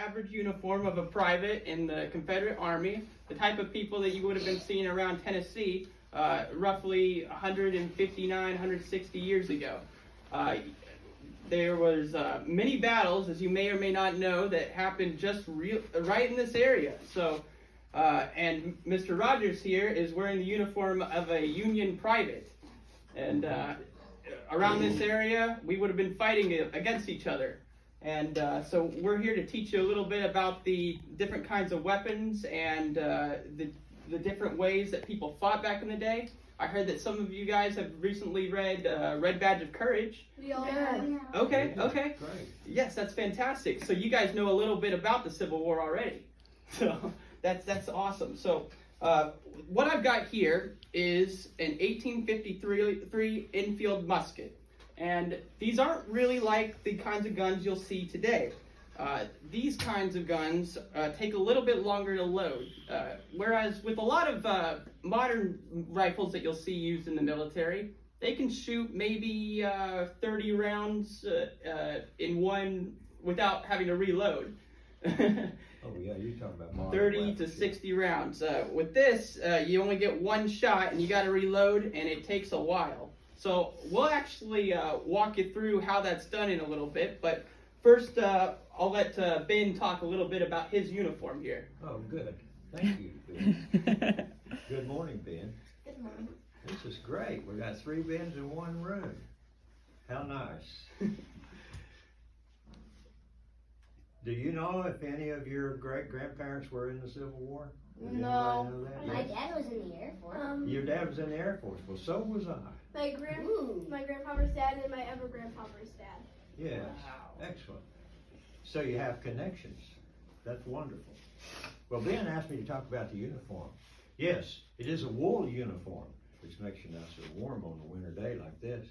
average uniform of a private in the Confederate Army, the type of people that you would have been seeing around Tennessee roughly 159, 160 years ago. There was many battles, as you may or may not know, that happened just right in this area. So, and Mr. Rogers here is wearing the uniform of a Union private. And around this area, we would have been fighting against each other. And so we're here to teach you a little bit about the different kinds of weapons and the different ways that people fought back in the day. I heard that some of you guys have recently read Red Badge of Courage. We all have. Okay. Great. Yes, that's fantastic. So you guys know a little bit about the Civil War already. So that's awesome. So what I've got here is an 1853 Enfield musket. And these aren't really like the kinds of guns you'll see today. These kinds of guns take a little bit longer to load, whereas with a lot of modern rifles that you'll see used in the military, they can shoot maybe 30 rounds in one without having to reload. Oh yeah, you're talking about modern 30 weapons, to 60 rounds. With this, you only get one shot and you got to reload, and it takes a while. So we'll actually walk you through how that's done in a little bit, but first I'll let Ben talk a little bit about his uniform here. Oh, good. Thank you, Ben. Good morning, Ben. Good morning. This is great. We got 3 Bens in one room. How nice. Do you know if any of your great-grandparents were in the Civil War? Does anybody No. know that? My Yes. dad was in the Air Force. Your dad was in the Air Force. Well, so was I. My grandfather's dad and my ever grandfather's dad. Yes. Wow. Excellent. So you have connections. That's wonderful. Well, Ben asked me to talk about the uniform. Yes, it is a wool uniform, which makes you nice and warm on a winter day like this.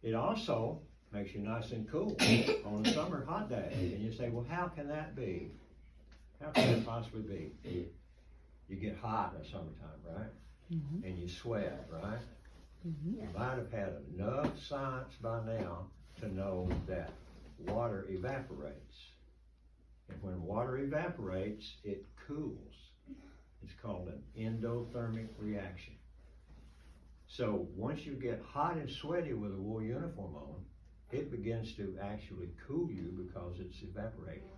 It also makes you nice and cool on a summer hot day. And you say, well, how can that be? How can that possibly be? You get hot in the summertime, right? Mm-hmm. And you sweat, right? Mm-hmm. You might have had enough science by now to know that water evaporates. And when water evaporates, it cools. It's called an endothermic reaction. So once you get hot and sweaty with a wool uniform on, it begins to actually cool you because it's evaporating.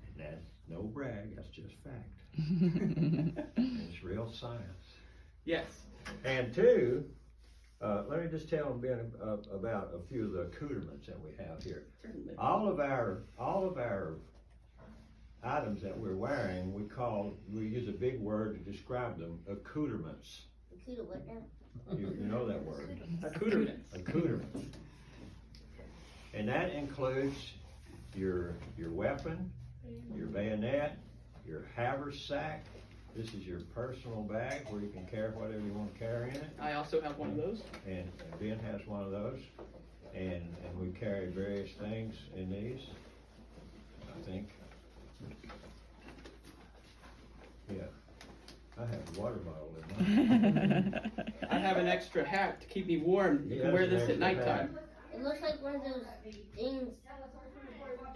And that's no brag, that's just fact. It's real science. Yes. And two, let me just tell Ben about a few of the accoutrements that we have here. Certainly. All of our items that we're wearing, we use a big word to describe them, accoutrements. What now? You know that word, Accoutrements. accoutrements. And that includes your weapon, your bayonet, your haversack. This is your personal bag where you can carry whatever you want to carry in it. I also have one of those. And Ben has one of those. And we carry various things in these, I think. Yeah. I have a water bottle in mine. I have an extra hat to keep me warm. You He can has wear an this at extra nighttime. It looks like one of those things.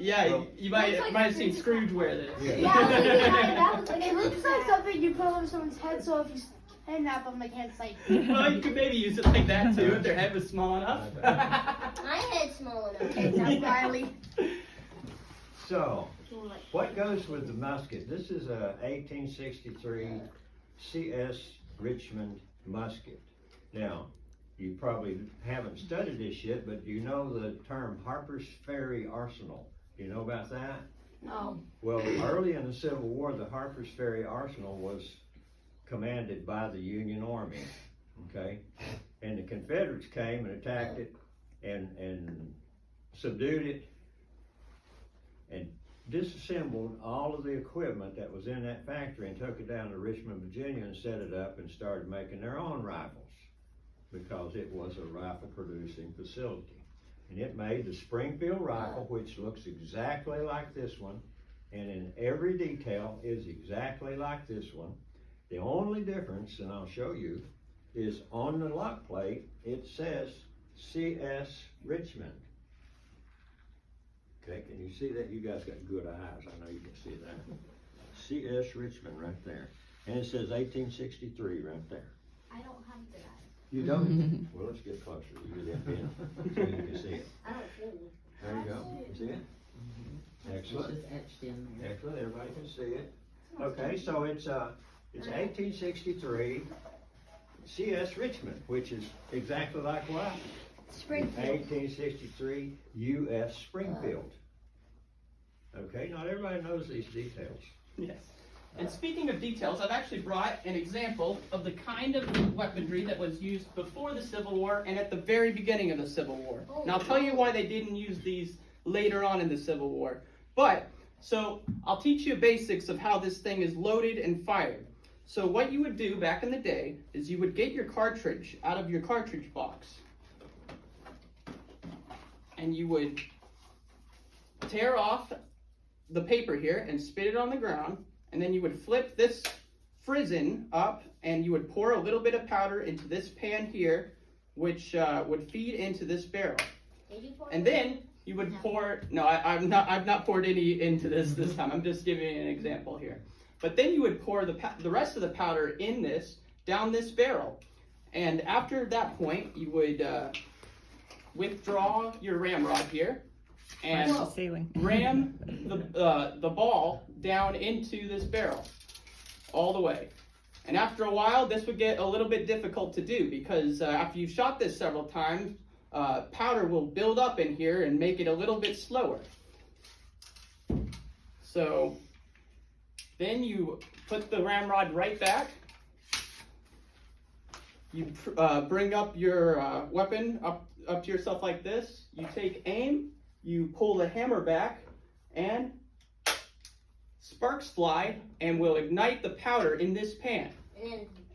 Yeah, Well- you might Looks like have a seen Scrooge wear this. Yeah. It looks like something you put on someone's head so if you kidnap them, they can't say. Well, you could maybe use it like that too if their head was small enough. My head's small enough. That's Riley. So, what goes with the musket? This is a 1863 CS Richmond musket. Now, you probably haven't studied this yet, but do you know the term Harper's Ferry Arsenal? Do you know about that? No. Well, early in the Civil War, the Harper's Ferry Arsenal was commanded by the Union Army, okay? And the Confederates came and attacked it and subdued it and disassembled all of the equipment that was in that factory and took it down to Richmond, Virginia and set it up and started making their own rifles because it was a rifle producing facility. And it made the Springfield rifle, which looks exactly like this one, and in every detail is exactly like this one. The only difference, and I'll show you, is on the lock plate, it says CS Richmond. Okay, can you see that? You guys got good eyes, I know you can see that. C.S. Richmond right there, and it says 1863 right there. I don't have that. You don't? Well, let's get closer to you then, so you can see it. I don't see it. There you go, you see it? Excellent. It's just etched in there. Excellent, everybody can see it. Okay, so it's 1863 C.S. Richmond, which is exactly like what? Springfield. 1863 U.S. Springfield. Okay, not everybody knows these details. Yes. And speaking of details, I've actually brought an example of the kind of weaponry that was used before the Civil War and at the very beginning of the Civil War. And I'll tell you why they didn't use these later on in the Civil War. But, so, I'll teach you basics of how this thing is loaded and fired. So what you would do back in the day is you would get your cartridge out of your cartridge box. And you would tear off the paper here and spit it on the ground. And then you would flip this frizzen up and you would pour a little bit of powder into this pan here, which would feed into this barrel. Did you pour And it? then you would pour, no, I've not poured any into this time. I'm just giving you an example here. But then you would pour the rest of the powder in this, down this barrel. And after that point, you would withdraw your ramrod here and ram the ball down into this barrel all the way. And after a while, this would get a little bit difficult to do because after you've shot this several times, powder will build up in here and make it a little bit slower. So then you put the ramrod right back. You bring up your weapon up to yourself like this. You take aim, you pull the hammer back, and sparks fly and will ignite the powder in this pan.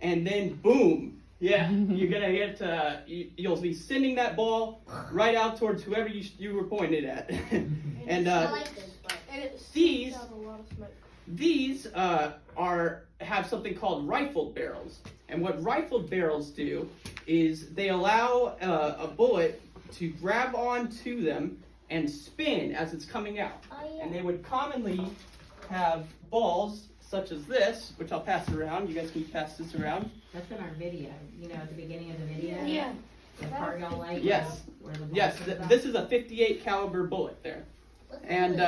And then boom! Yeah, you're gonna get, you'll be sending that ball right out towards whoever you were pointed at. And I like this part. And it These- out a lot of smoke. these have something called rifled barrels. And what rifled barrels do is they allow a bullet to grab onto them and spin as it's coming out. Oh, yeah. And they would commonly have balls such as this, which I'll pass around. You guys can pass this around. That's in our video, you know, at the beginning of the video. Yeah. The part y'all like. Yes. Where the bullet Yes, comes out. this is a 58 caliber bullet there. Look at And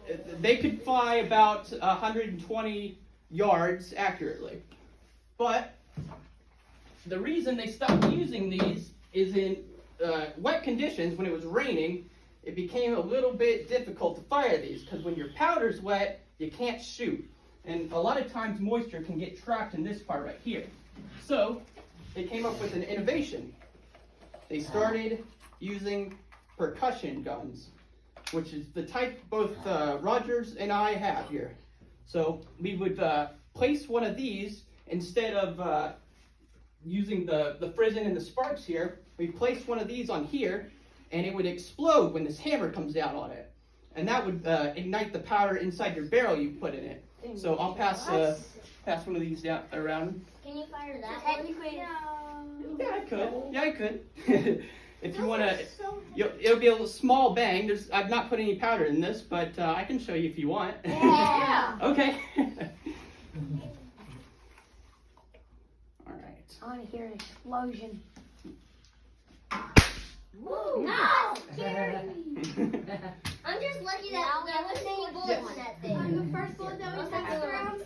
this. they could fly about 120 yards accurately. But the reason they stopped using these is in wet conditions, when it was raining, it became a little bit difficult to fire these because when your powder's wet, you can't shoot. And a lot of times moisture can get trapped in this part right here. So they came up with an innovation. They started using percussion guns, which is the type both Rogers and I have here. So we would place one of these instead of using the frizzen and the sparks here. We place one of these on here, and it would explode when this hammer comes down on it, and that would ignite the powder inside your barrel you put in it. So I'll pass one of these down around. Can you fire that one? Technically, Yeah, I could. Yeah, I could. If you want to, it'll be a little small bang. I've not put any powder in this, but I can show you if you want. Yeah. Okay. All right. I want to hear an explosion. Woo! No! I'm just lucky that there wasn't any bullets in that thing. The first bullet that we passed around,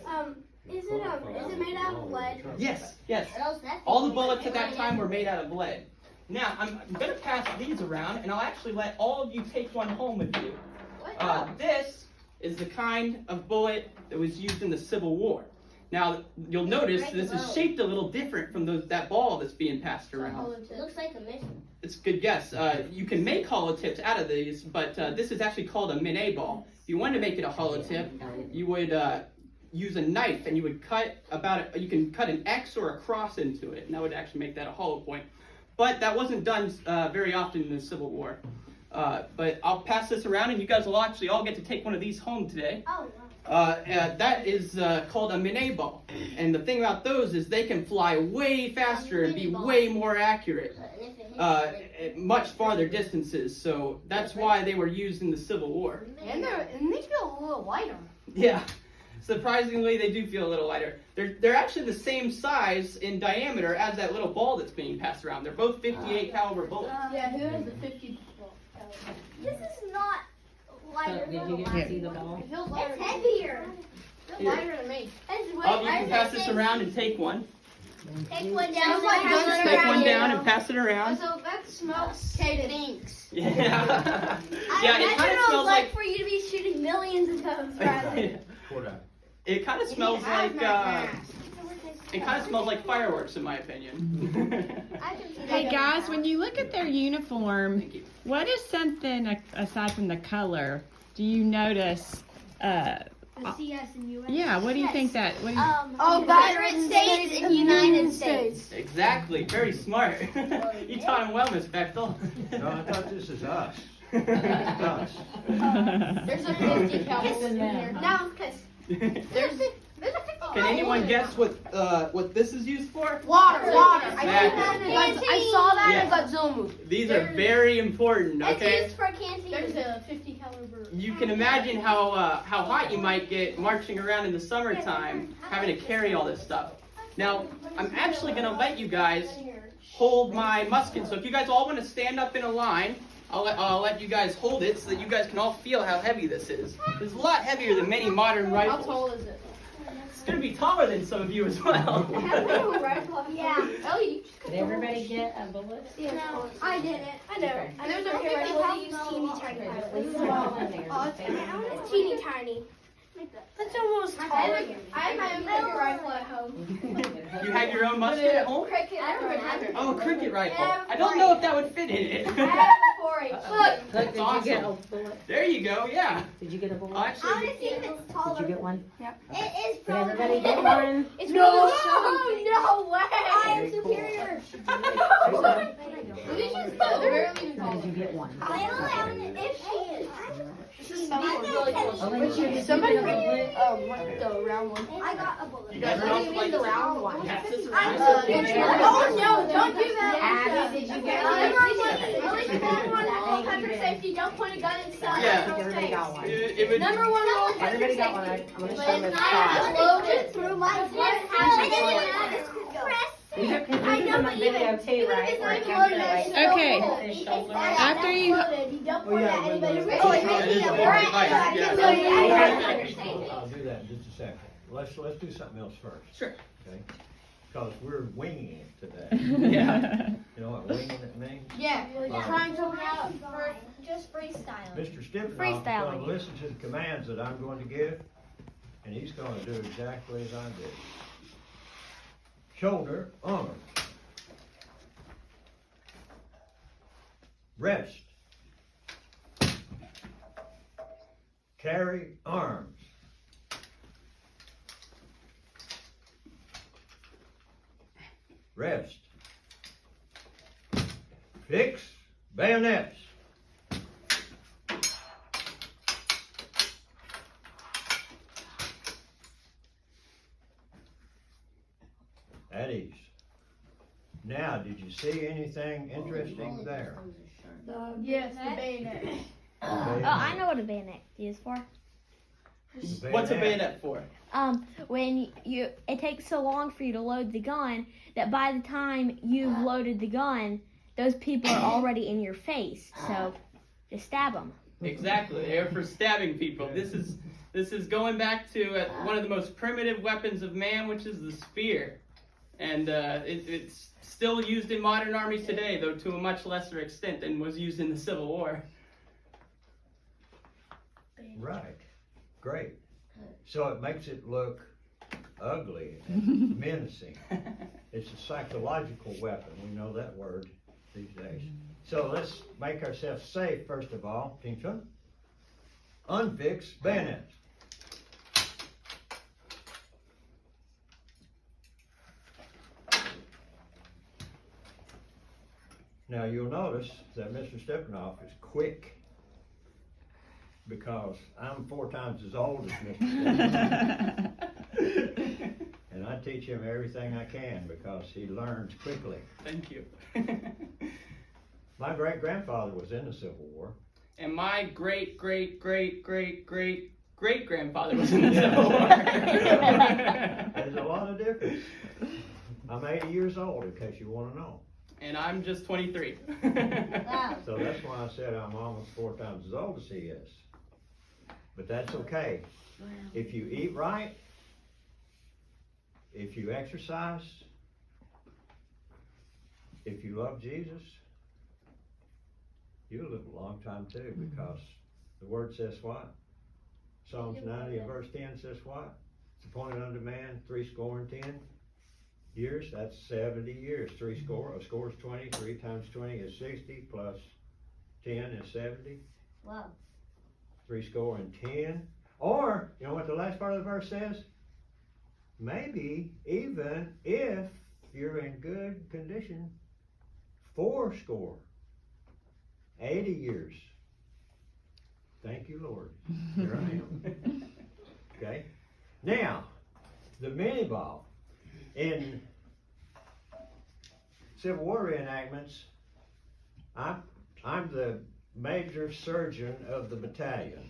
is it made out of lead? Yes, yes. Or else that All the thing bullets at would that time were made out of lead. Now, I'm going to pass these around, and I'll actually let all of you take one home with you. This is the kind of bullet that was used in the Civil War. Now, you'll notice this is shaped a little different from that ball that's being passed around. It looks like a missile. It's a good guess. You can make hollow tips out of these, but this is actually called a Minet ball. If you wanted to make it a hollow tip, you would use a knife, and you would cut you can cut an X or a cross into it, and that would actually make that a hollow point. But that wasn't done very often in the Civil War. But I'll pass this around, and you guys will actually all get to take one of these home today. Oh, wow. That is called a Minet ball. And the thing about those is they can fly way faster and be way more accurate. And if it hits at much farther distances. So that's why they were used in the Civil War. And they feel a little lighter. Yeah, surprisingly, they do feel a little lighter. They're actually the same size in diameter as that little ball that's being passed around. They're both 58 caliber bullets. Yeah, who has the 50? This is not So, lighter. did you get to see the ball? It feels lighter. It's heavier. It feels lighter than me. It's way You can pass this around and take one. Take one down. Smells like gunpowder. Take one down and pass it around. So that smells stinks. Yeah. I Yeah, it imagine kind of it was smells like like. for you to be shooting millions of those rather. It kind of smells like. It kind of smells like fireworks, in my opinion. I can see Hey that. guys, when you look at their uniform, Thank you. what is something aside from the color? Do you notice? The CS and US. Yeah, what do you think that? What do you, Oh, Confederate States and United States. Exactly. Very smart. You taught him well, Miss Bechtel. No, I thought this is us. Us. There's a 50 caliber in here. No, because There's a 50 Can anyone guess what this is used for? Water. Exactly. I saw that in Godzilla movie. These are very important. it's Okay. used for canteen. There's a 50 caliber. You can imagine how hot you might get marching around in the summertime, having to carry all this stuff. Now, I'm actually gonna let you guys hold my musket. So if you guys all want to stand up in a line, I'll let you guys hold it so that you guys can all feel how heavy this is. It's a lot heavier than many modern How rifles. tall is it? It's gonna be taller than some of you as well. Yeah. Ellie, Did everybody get a bullet? No, I didn't. I know. Okay. And there's a rifle. They use teeny tiny Okay, just rifles. leave the ball in there. Oh, Just take it. It's teeny tiny. that's almost taller. I have my own cricket rifle at home. You have your own musket at home? Cricket. I don't have it. Oh, a cricket rifle. I don't know if that would fit in it. I have a 4-H. Look, Look, That's did you get a awesome. bullet? There you go. Yeah. Did you get a bullet? I'll I actually. want to see if it's taller. Did you get one? It is Did probably. everybody get one? It's No. really strong. No way. I am Very cool. superior. we should go. They're barely even Did taller. you get one? I am allowed it if she is. This is someone really close. Oh, wait, you- Somebody did you get a bullet? like the round one. I got a bullet. You guys are also like the round one? Texas or I'm something? Oh no, don't do that. Abby, did you get one? Safety, don't point a gun inside. Yeah. I think everybody got one. It would. Number one rule. Everybody got one. I'm gonna show them this I card. loaded through my head. These are, 'cause this is in the video too, right? Where it comes to like Okay. his shoulder. After you- You don't point at anybody's wrist. Oh, it is a big device, yeah. I'll do that in just a second. Let's do something else first, Sure. okay? Because we're winging it today. Yeah. You know what winging it means? Yeah, trying something out. Just freestyle. Mr. Stipnoff is Freestyling going it. to listen to the commands that I'm going to give, and he's going to do exactly as I did. Shoulder, arm. Rest. Carry arms. Rest. Fix bayonets. At ease. Now, did you see anything interesting there? Yes, the bayonet. Oh, I know what a bayonet is for. What's a bayonet for? When it takes so long for you to load the gun that by the time you've loaded the gun, those people are already in your face. So just stab them. Exactly. They're for stabbing people. This is going back to one of the most primitive weapons of man, which is the spear, and it's still used in modern armies today, though to a much lesser extent than was used in the Civil War. Right. Great. So it makes it look ugly and menacing. It's a psychological weapon. We know that word these days. So let's make ourselves safe first of all. Team Chun. Unfix bayonets. Now you'll notice that Mr. Stepanoff is quick because I'm 4 times as old as Mr. Stepanoff. And I teach him everything I can because he learns quickly. Thank you. My great grandfather was in the Civil War. And my great grandfather was in the Civil War. There's a lot of difference. I'm 80 years old, in case you want to know. And I'm just 23. Wow. So that's why I said I'm almost 4 times as old as he is. But that's okay. If you eat right, if you exercise, if you love Jesus, you'll live a long time too, because the word says what? Psalms 90 and verse 10 says what? It's appointed unto man 70 years, that's 70 years. A score is 20, 3 times 20 is 60, plus 10 is 70. Wow. 70. Or, you know what the last part of the verse says? Maybe even if you're in good condition, 80 years. Thank you, Lord. Here I am. Okay? Now, the mini ball. In Civil War reenactments, I'm the major surgeon of the battalion.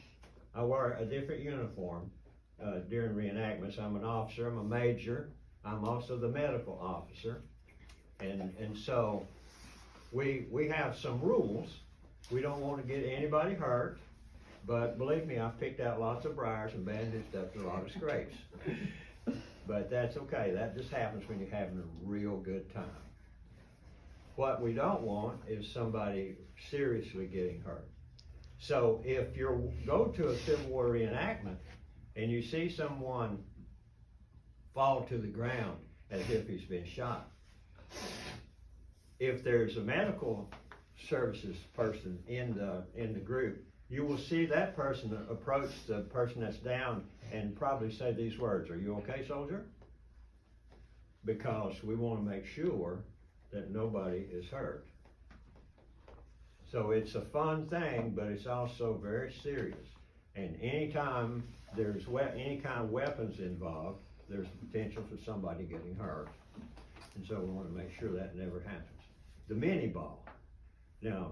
I wear a different uniform during reenactments. I'm an officer, I'm a major, I'm also the medical officer. And so we have some rules. We don't want to get anybody hurt, but believe me, I've picked out lots of briars and bandaged up a lot of scrapes. But that's okay, that just happens when you're having a real good time. What we don't want is somebody seriously getting hurt. So if you go to a Civil War reenactment and you see someone fall to the ground as if he's been shot, if there's a medical services person in the group, you will see that person approach the person that's down and probably say these words: "Are you okay, soldier?" Because we want to make sure that nobody is hurt. So it's a fun thing, but it's also very serious. And anytime there's any kind of weapons involved, there's the potential for somebody getting hurt. And so we want to make sure that never happens. The mini ball. Now,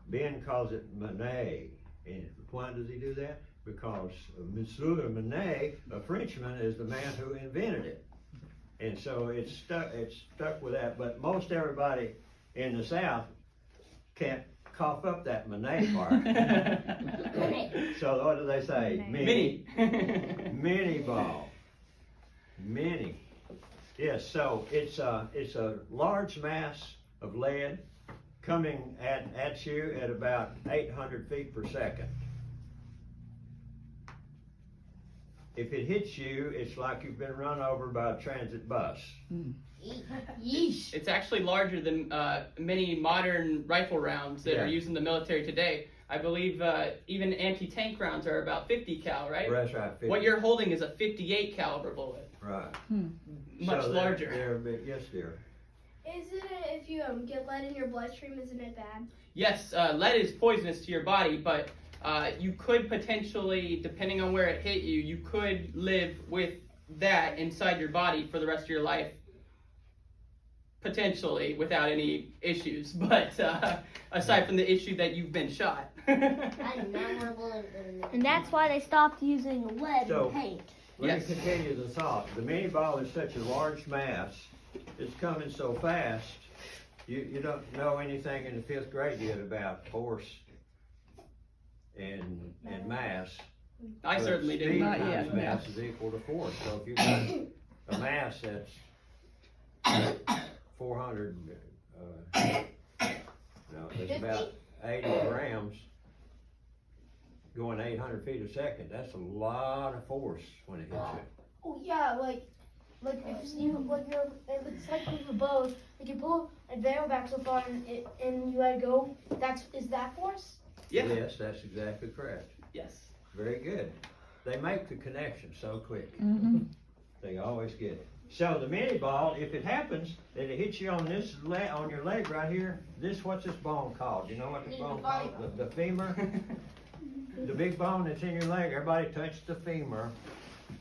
Ben calls it Manet. And why does he do that? Because Monsieur Manet, a Frenchman, is the man who invented it. And so it's stuck with that. But most everybody in the South can't cough up that Manet part. So what do they say? Mini. Mini ball. Mini. Yes, so it's a large mass of lead coming at you at about 800 feet per second. If it hits you, it's like you've been run over by a transit bus. Yeesh. It's actually larger than many modern rifle rounds that Yeah. are used in the military today. I believe even anti-tank rounds are about 50 cal, right? That's right. 50. What you're holding is a 58 caliber bullet. Right. Much So larger. They're big. Yes, dear. Isn't it, if you get lead in your bloodstream, isn't it bad? Yes, lead is poisonous to your body, but you could potentially, depending on where it hit you, you could live with that inside your body for the rest of your life, potentially without any issues. But aside from the issue that you've been shot. I do not want a bullet in And that's why they stopped using lead So- in paint. Let Yes. me continue the thought. The mini ball is such a large mass. It's coming so fast. You don't know anything in the 5th grade yet about force and mass. I But certainly speed didn't. Not times yet, mass is equal to force. So if you've got a mass that's 400, that's about 80 grams, going 800 feet a second, that's a lot of force when it hits you. Oh yeah, like if you it's like with a bow. Like you pull a barrel back so far and you let it go. Is that force? Yeah. Yes, that's exactly correct. Yes. Very good. They make the connection so quick. Mhm. They always get it. So the mini ball, if it happens that it hits you on this on your leg right here, what's this bone called? You know what the bone called? The femur. The big bone that's in your leg. Everybody touch the femur.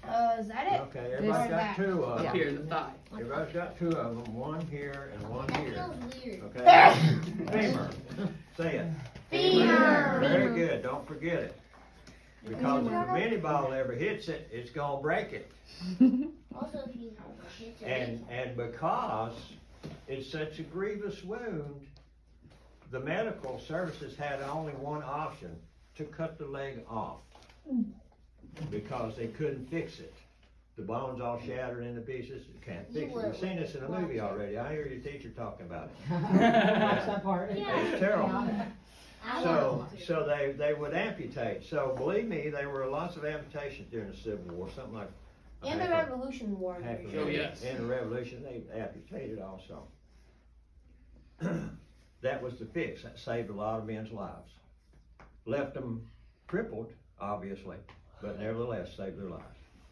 Is that it? Okay, everybody's got two of Up them. here in the thigh. Everybody's got two of them, one here and one That here. feels weird. Okay? Femur. Say it. Femur. Very good, don't forget it. Because if a mini ball ever hits it, it's gonna break it. Also, if you hit your And because it's such a grievous wound, the medical services had only one option, to cut the leg off. Because they couldn't fix it. The bone's all shattered into pieces, you can't fix it. You've seen this in a movie already, I hear your teacher talking about it. That's that part. It's terrible. So they would amputate. So believe me, there were lots of amputations during the Civil War, something like. And the Revolution War. half of Oh, it. yes. In the Revolution, they amputated also. That was the fix, that saved a lot of men's lives. Left them crippled, obviously, but nevertheless saved their lives.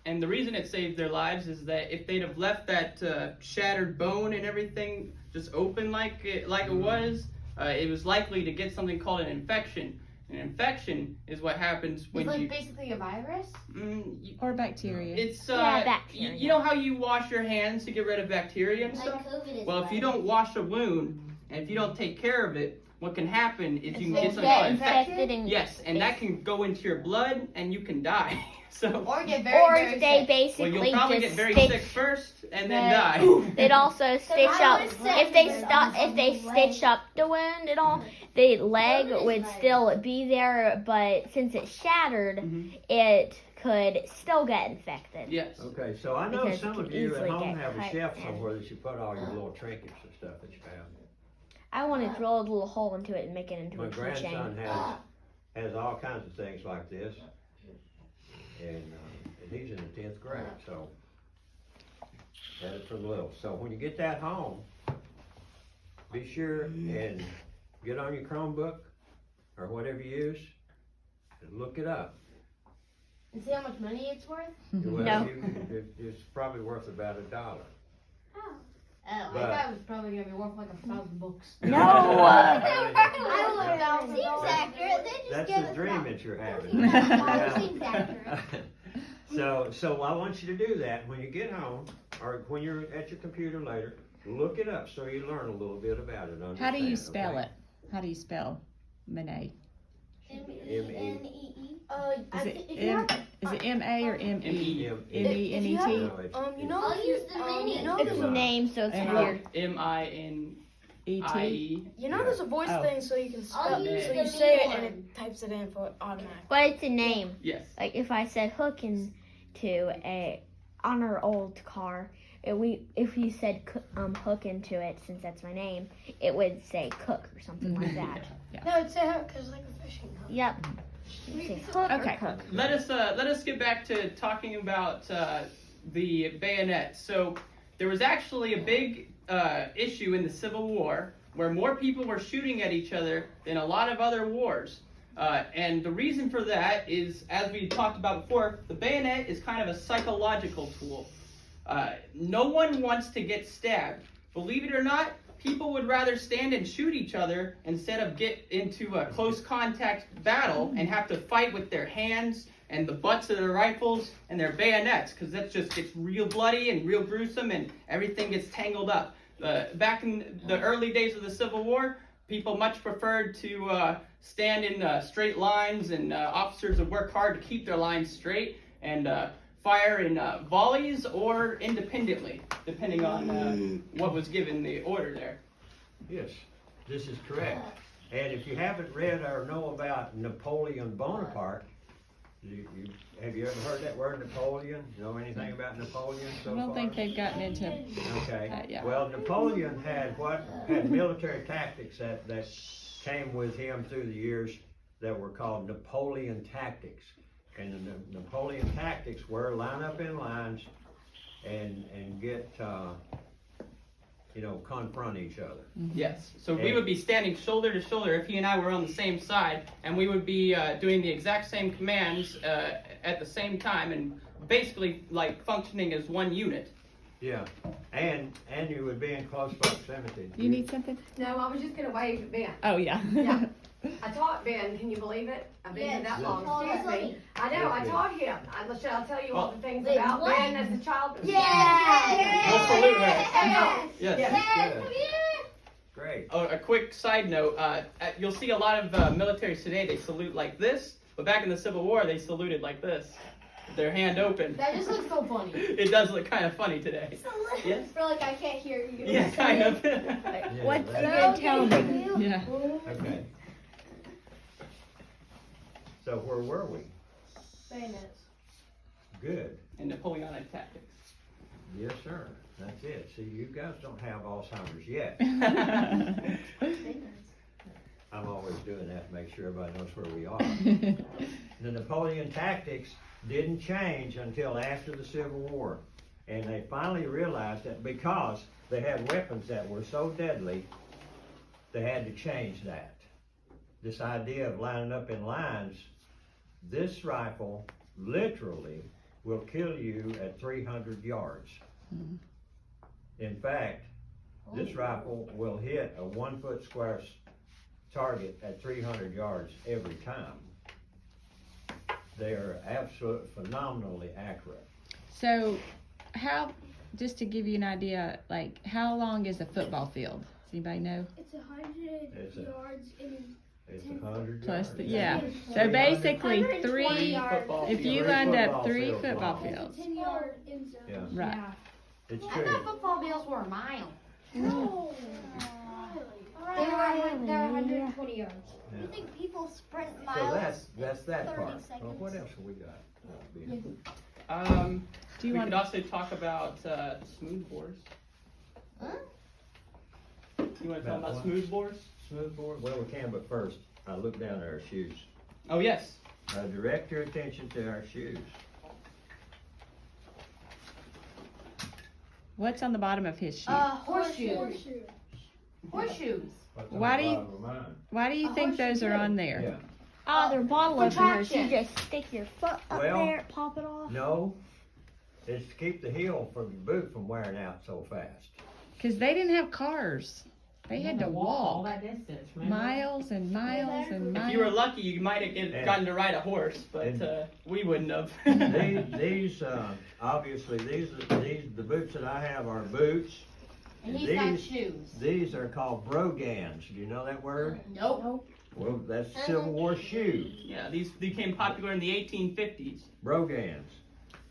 And the reason it saved their lives is that if they'd have left that shattered bone and everything just open like it was likely to get something called an infection. An infection is what happens when It's like you. basically a virus? Or bacteria. It's Yeah, bacteria. You know how you wash your hands to get rid of bacteria and stuff. COVID is Well, if you don't wash a wound and if you don't take care of it, what can happen is you can It's get something called Get infection. infected and Yes, and that can go into your blood and you can die. So. Or get or very they Well, basically you'll probably just get very stitch. sick first and then Right. die. They'd also stitch I up always say if they that stop on if they the stitch leg. up the wound and all. The leg What is would leg? still be there, but since it's shattered, Mhm. it could still get infected. Yes. Okay, so I know Because some it of could you at easily home get have a cut shelf and- somewhere that you put all your little trinkets and stuff that you found. I want to drill a little hole into it and make it into My a grandson keychain. has all kinds of things like this. And he's in the 10th grade, so. Had it for little. So when you get that home, be sure and get on your Chromebook or whatever you use and look it up. And see how much money it's worth? Well, No. it's probably worth about $1. Oh, But- I thought it was probably gonna be worth like 1,000 books. No. Seems accurate. They just That's give the us dream that. that you're having. Seems accurate. So I want you to do that when you get home, or when you're at your computer later, look it up so you learn a little bit about it. How do you understand, spell okay? it? How do you spell Monet? M-E-N-E-E. Is it M-A or M-E? M-E. If you have- M-E-N-E-T? No, it's- You know, I'll if you, use the mini. you know, It's there's a a, name, so it's And weird. E-T? M-I-N-I-E. you know, there's a voice Oh. thing so you can spell. I'll use So the you say it mini and one. it types it in for it automatically. But it's a name. Yes. Like if I said hook into on our old car, if you said hook into it, since that's my name, it would say cook or something like that. No, it's a hook because like a fishing hook. Yep. It'd say hook Okay. or cook. Let us get back to talking about the bayonet. So there was actually a big issue in the Civil War where more people were shooting at each other than a lot of other wars. And the reason for that is, as we talked about before, the bayonet is kind of a psychological tool. No one wants to get stabbed. Believe it or not, people would rather stand and shoot each other instead of get into a close contact battle and have to fight with their hands and the butts of their rifles and their bayonets, because that just gets real bloody and real gruesome and everything gets tangled up. Back in the early days of the Civil War, people much preferred to stand in straight lines, and officers would work hard to keep their lines straight and fire in volleys or independently, depending on what was given the order there. Yes, this is correct. And if you haven't read or know about Napoleon Bonaparte, have you ever heard that word Napoleon? Know anything about Napoleon so I far? don't think they've gotten into Okay. yeah. Well, Napoleon had military tactics that came with him through the years that were called Napoleon tactics. And the Napoleon tactics were line up in lines and get confront each other. Yes. So we would be standing shoulder to shoulder if he and I were on the same side, and we would be doing the exact same commands at the same time, and basically like functioning as one unit. Yeah, and you would be in close proximity. You need something? No, I was just gonna wave at Ben. Oh, yeah. Yeah. I taught Ben, can you believe it? I've been here that long, Yes. excuse me. I know, I taught him. I'll tell you all the things Wait, about what? Ben as a child. We'll salute her. Yes. Good. Great. Oh, a quick side note, you'll see a lot of militaries today, they salute like this, but back in the Civil War, they saluted like this, with their hand open. That just looks so funny. It does look kind of funny today. Yes? For like I can't hear you. Yeah, kind of. Yeah, What's that's- the tell me? Yeah. Okay. So where were we? Bayonets. Good. And Napoleonic tactics. Yes, sir. That's it. See, you guys don't have Alzheimer's yet. I'm always doing that to make sure everybody knows where we are. The Napoleon tactics didn't change until after the Civil War. And they finally realized that because they had weapons that were so deadly, they had to change that. This idea of lining up in lines, this rifle literally will kill you at 300 yards. In fact, this rifle will hit a 1 foot square target at 300 yards every time. They are absolutely phenomenally accurate. So, how, just to give you an idea, like, how long is a football field? Does anybody know? It's 100 It's a- yards in It's 100 Plus, yards. the, yeah. So 300 basically 120 three, football if you fields. lined up Football 3 fields football long. fields. 10-yard end zone. Yeah, Right. it's I true. thought football fields were a mile. No. They're 120 yards. Yeah. You think people sprint So miles? that's that 30 part. Well, seconds. what else have we got? Do you We want could also talk about smooth bores. Huh? You want to talk About about what? smooth bores? Smoothbore? Well, we can, but first, I look down at our shoes. Oh, yes. Direct your attention to our shoes. what's on the bottom of his shoe? Horseshoes. Horseshoes. What's Why on the do you- bottom of mine? Why do you a think those are horseshoe. on there? Yeah. Oh, they're bottle openers. You Protection. just stick your foot up Well, there, pop it off. No, it's to keep the heel from your boot from wearing out so fast. Because they didn't have cars. They had to all walk that distance, remember? miles and miles and If you were miles. lucky, you might have And- gotten to ride a horse, but and- we wouldn't have. These, obviously, the boots that I have are boots. And he's got These- shoes. These are called brogans. Do you know that word? Nope. Well, that's Civil War shoes. Yeah, these became popular in the 1850s. Brogans.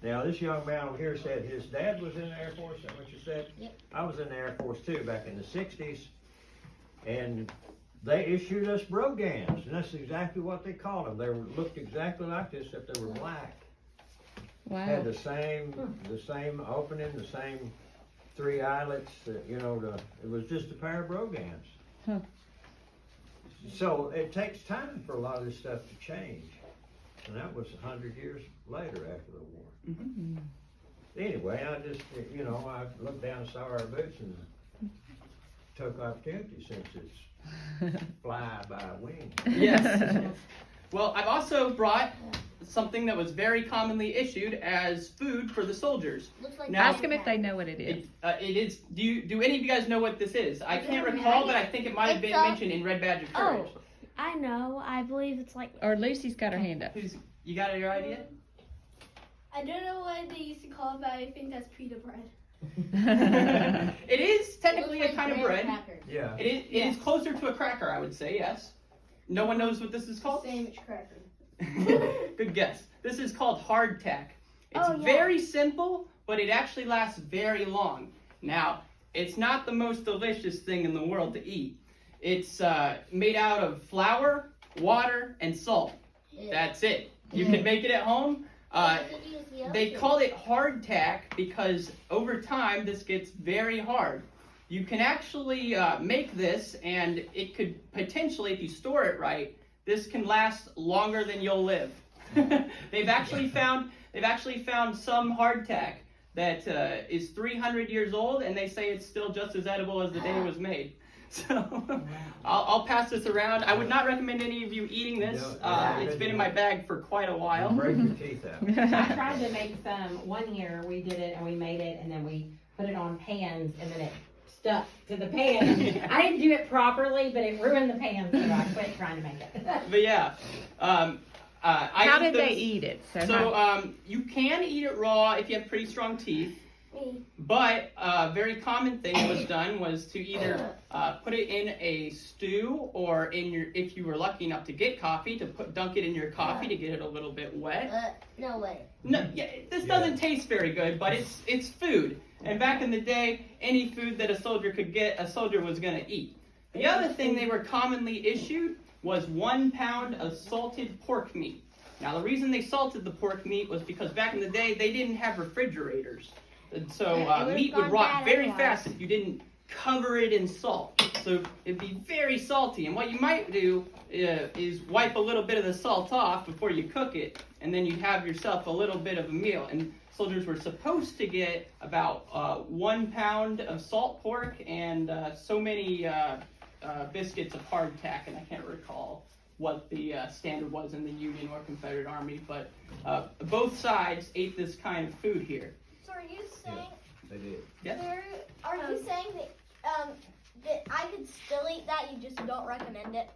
Now, this young man over here said his dad was in the Air Force, is that what you said? Yep. I was in the Air Force too, back in the 60s, and they issued us brogans, and that's exactly what they called them. They looked exactly like this, except they were black. Had Wow. the same opening, the same 3 eyelets, it was just a pair of brogans. Huh. So it takes time for a lot of this stuff to change. And that was 100 years later after the war. Mhm. Anyway, I just, I looked down and saw our boots and took opportunity since it's fly by wing. Yes. Well, I've also brought something that was very commonly issued as food for the soldiers. Looks like Now- Ask them if they know what it is. It is. Do any of you guys know what this is? I can't recall, but I think it might have been It's a- mentioned in Red Badge of Courage. Oh, I know. I believe it's like Or Lucy's got her hand up. You got your idea? I don't know what they used to call it, but I think that's pita bread. It is technically a kind of bread. Yeah. It is closer to a cracker, I would say. Yes. No one knows what this is called. Sandwich cracker. Good guess. This is called hardtack. It's Oh, yeah. very simple, but it actually lasts very long. Now, it's not the most delicious thing in the world to eat. It's made out of flour, water, and salt. That's it. You can make it at home. They call it hardtack because over time this gets very hard. You can actually make this, and it could potentially, if you store it right, this can last longer than you'll live. They've actually found some hardtack that is 300 years old, and they say it's still just as edible as the day it was made. So I'll pass this around. I would not recommend any of you eating this. It's been in my bag for quite a while. Break your teeth out. I tried to make some, one year we did it and we made it and then we put it on pans and then it stuck to the pan. I didn't do it properly, but it ruined the pan, so I quit trying to make it. But yeah, I How eat did they those- eat it? So you can eat it raw if you have pretty strong teeth. Me. But a very common thing that was done was to either put it in a stew or in your, if you were lucky enough to get coffee, to dunk it in your coffee to get it a little bit wet. No way. No, yeah, this doesn't taste very good, but it's food. And back in the day, any food that a soldier could get, a soldier was gonna eat. The other thing they were commonly issued was 1 pound of salted pork meat. Now the reason they salted the pork meat was because back in the day they didn't have refrigerators. And so would've meat would gone rot bad very otherwise. fast if you didn't cover it in salt. So it'd be very salty. And what you might do is wipe a little bit of the salt off before you cook it, and then you'd have yourself a little bit of a meal. And soldiers were supposed to get about 1 pound of salt pork and so many biscuits of hardtack, and I can't recall what the standard was in the Union or Confederate Army, but both sides ate this kind of food here. So are you saying, They did. Yes? are you saying that I could still eat that, you just don't recommend it?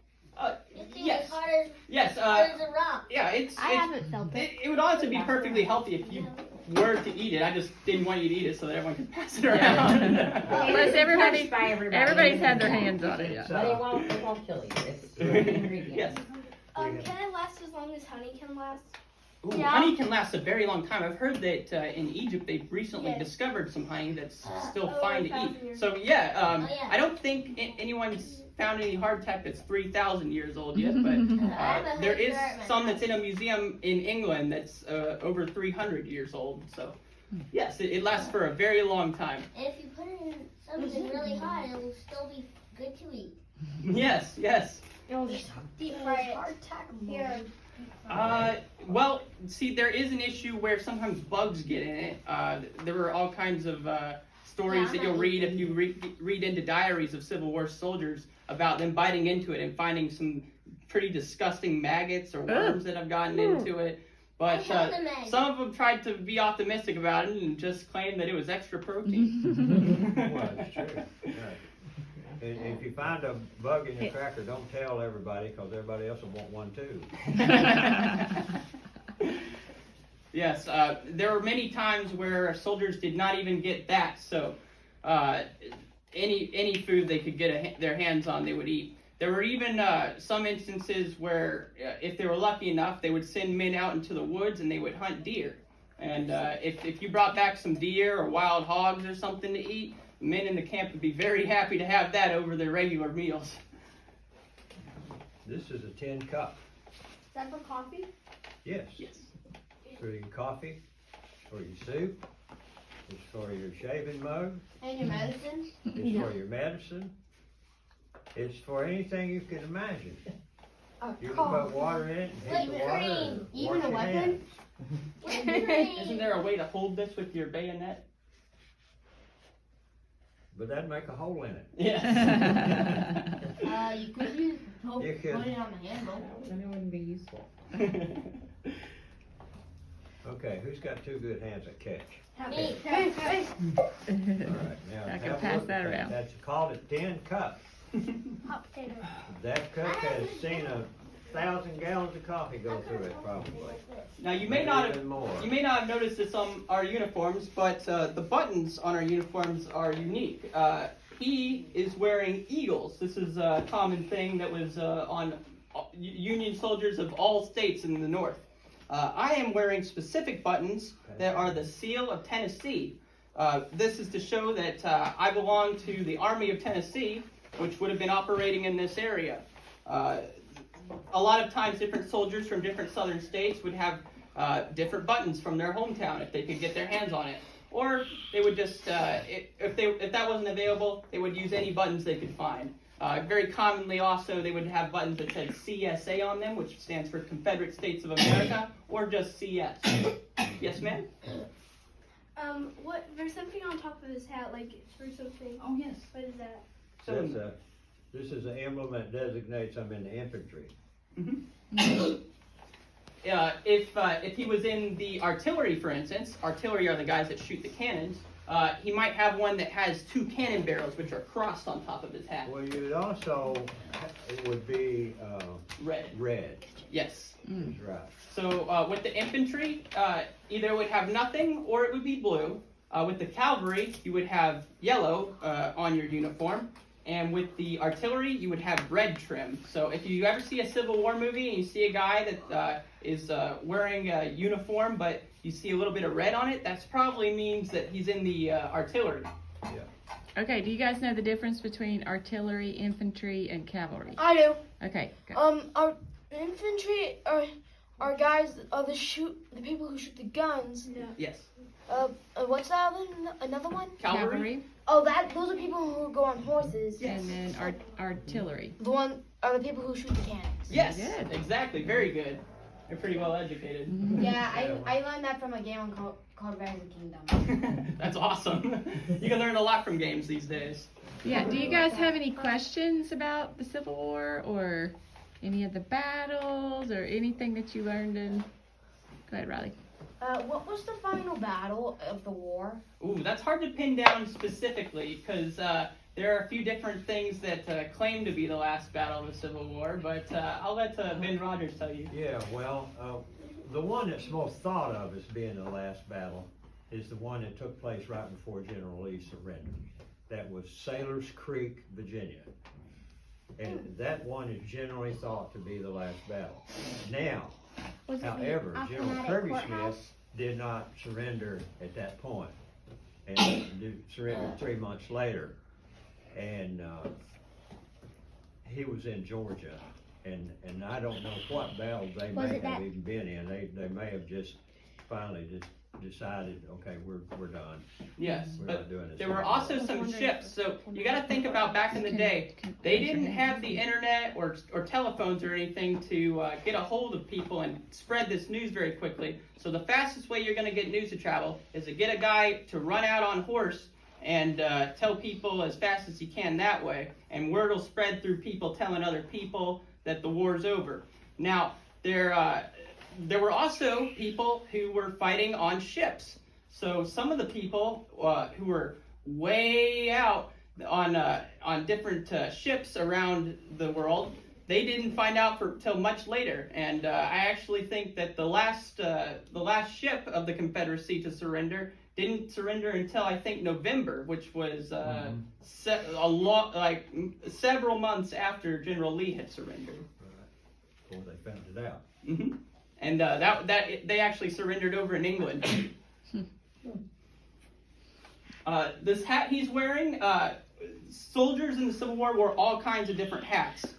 It seems Yes. harder, Yes. harder to rock. Yeah. It's. I haven't felt it. It would honestly be perfectly healthy if you were to eat it. I just didn't want you to eat it so that everyone could pass it around. Plus everybody, Touched by everybody. everybody's had their hands on it. Yeah. But it won't kill you. It's the ingredients. Yes. Can it last as long as honey can last? Ooh, Yeah. honey can last a very long time. I've heard that in Egypt they've recently Yes. discovered some honey that's still over fine to 1,000 eat. years. So yeah, yeah. I don't think anyone's found any hardtack that's 3,000 years old yet, but haven't there heard is that. some that's in a museum in England that's over 300 years old. So yes, it lasts for a very long time. And if you put it in something really hot, it will still be good to eat. Yes, yes. Deep fry it. Here. Well, see, there is an issue where sometimes bugs get in it. There were all kinds of stories Yeah, that I'm you'll not read if you read into diaries of Civil War soldiers about them biting into it and finding some pretty disgusting maggots or worms that have gotten into it. But I hate the maggots. some of them tried to be optimistic about it and just claimed that it was extra protein. Well, it's true. Right. And if you find a bug in your cracker, don't tell everybody, because everybody else will want one too. Yes, there were many times where soldiers did not even get that, so any food they could get their hands on, they would eat. There were even some instances where, if they were lucky enough, they would send men out into the woods and they would hunt deer. And if you brought back some deer or wild hogs or something to eat, the men in the camp would be very happy to have that over their regular meals. This is a tin cup. Is that for coffee? Yes. Yes. For your coffee, for your soup, it's for your shaving mug, And your medicine? it's for your medicine. It's for anything you can imagine. You can put water in it and heat the water and Even wash a your weapon? hands. Isn't there a way to hold this with your bayonet? But that'd make a hole in it. Yes. You could use, put You could. it on the handle. Then it wouldn't be useful. Okay, who's got two good hands at catch? Me. All right, now. I can have a pass look that at around. That's called a tin cup. Hot potato. That cup has seen 1,000 gallons of coffee go through it probably. Now you may not Maybe have even more. You may not have noticed this on our uniforms, but the buttons on our uniforms are unique. He is wearing eagles. This is a common thing that was on Union soldiers of all states in the North. I am wearing specific buttons that are the seal of Tennessee. This is to show that I belong to the Army of Tennessee, which would have been operating in this area. A lot of times different soldiers from different southern states would have different buttons from their hometown if they could get their hands on it. Or they would just, if that wasn't available, they would use any buttons they could find. Very commonly also they would have buttons that said CSA on them, which stands for Confederate States of America, or just CS. Yes, ma'am? There's something on top of his hat, like for something. Oh, yes. What is that? So, This is an emblem that designates I'm in the infantry. if he was in the artillery, for instance, artillery are the guys that shoot the cannons. he might have one that has 2 cannon barrels, which are crossed on top of his hat. Well, you'd also, it would be, Red. red, Yes. is right. So with the infantry, either it would have nothing or it would be blue. With the cavalry, you would have yellow on your uniform. And with the artillery, you would have red trim. So if you ever see a Civil War movie and you see a guy that is wearing a uniform, but you see a little bit of red on it, that probably means that he's in the artillery. Okay, do you guys know the difference between artillery, infantry, and cavalry? I do. Okay, go. Our infantry are guys the people who shoot the guns. Yes. What's that other another one? Cavalry. Oh, those are people who go on horses. Yes. And then artillery. The one are the people who shoot the cannons. Yes. Good. Exactly. Very good. They're pretty well educated. Yeah, I learned that from a game called Rise of Kingdom. That's awesome. You can learn a lot from games these days. Yeah, do you guys have any questions about the Civil War or any of the battles or anything that you learned in? Go ahead, Riley. What was the final battle of the war? Ooh, that's hard to pin down specifically because there are a few different things that claim to be the last battle of the Civil War, but I'll let Ben Rogers tell you. Yeah, well, the one that's most thought of as being the last battle is the one that took place right before General Lee surrendered. That was Sailor's Creek, Virginia. And that one is generally thought to be the last battle. Now, however, General Kirby Smith did not surrender at that point, and surrendered 3 months later. And he was in Georgia, and I don't know what battle they may have even been in. They may have just finally just decided, okay, we're done. Yes, We're but not doing this there were anymore. also some ships. So you got to think about back in the day. They didn't have the internet or telephones or anything to get a hold of people and spread this news very quickly. So the fastest way you're going to get news to travel is to get a guy to run out on horse and tell people as fast as he can that way. And word will spread through people telling other people that the war's over. Now, there were also people who were fighting on ships. So some of the people who were way out on different ships around the world, they didn't find out till much later. And I actually think that the last ship of the Confederacy to surrender didn't surrender until I think November, which was several months after General Lee had surrendered. Before they found it out. Mm-hmm. And that they actually surrendered over in England. This hat he's wearing, soldiers in the Civil War wore all kinds of different hats.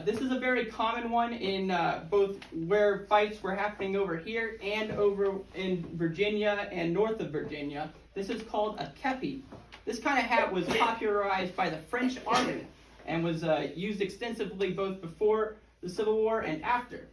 This is a very common one in both where fights were happening over here and over in Virginia and north of Virginia. This is called a kepi. This kind of hat was popularized by the French Army and was used extensively both before the Civil War and after.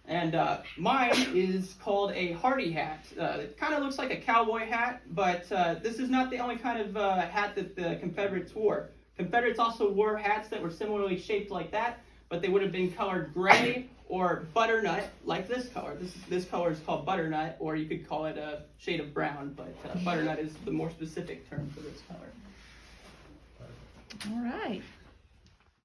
And mine is called a Hardy hat. It kind of looks like a cowboy hat, but this is not the only kind of hat that the Confederates wore. Confederates also wore hats that were similarly shaped like that, but they would have been colored gray or butternut, like this color. This color is called butternut, or you could call it a shade of brown, but butternut is the more specific term for this color. All right.